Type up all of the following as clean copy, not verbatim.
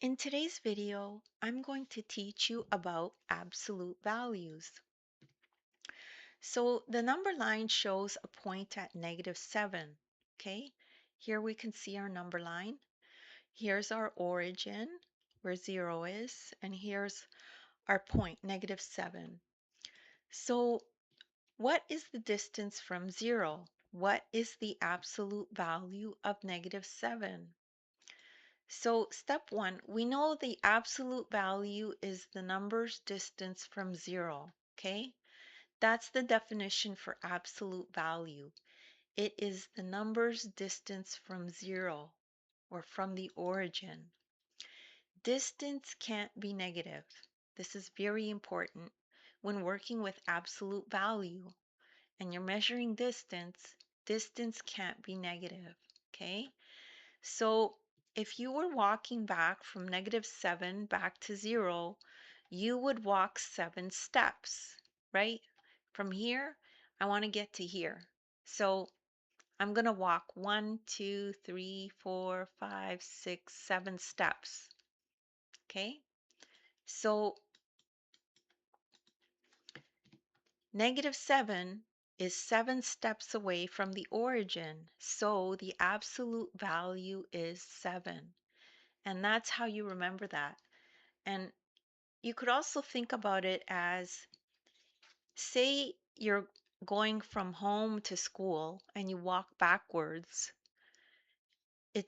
In today's video, I'm going to teach you about absolute values. So the number line shows a point at -7, okay? Here we can see our number line. Here's our origin, where 0 is, and here's our point, -7. So what is the distance from 0? What is the absolute value of -7? So step one, we know the absolute value is the number's distance from 0, okay? That's the definition for absolute value. It is the number's distance from 0 or from the origin. Distance can't be negative. This is very important when working with absolute value and you're measuring distance, distance can't be negative, okay? So if you were walking back from -7 back to 0, you would walk 7 steps, right? From here, I want to get to here. So I'm going to walk 1, 2, 3, 4, 5, 6, 7 steps. Okay? So -7 is 7 steps away from the origin. So the absolute value is 7. And that's how you remember that. And you could also think about it as, say you're going from home to school and you walk backwards.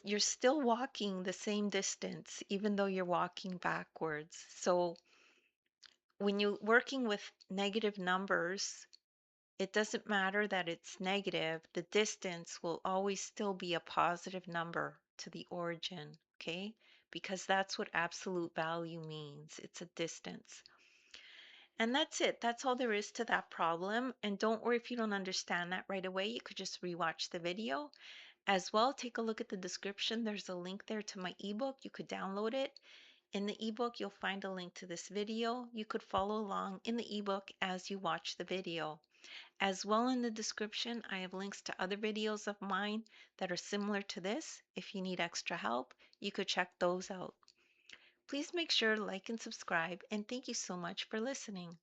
You're still walking the same distance, even though you're walking backwards. So when you're working with negative numbers, it doesn't matter that it's negative, the distance will always still be a positive number to the origin, okay? Because that's what absolute value means. It's a distance. And that's it. That's all there is to that problem. And don't worry if you don't understand that right away. You could just rewatch the video. As well, take a look at the description. There's a link there to my ebook. You could download it. In the ebook, you'll find a link to this video. You could follow along in the ebook as you watch the video. As well, in the description, I have links to other videos of mine that are similar to this. If you need extra help, you could check those out. Please make sure to like and subscribe, and thank you so much for listening.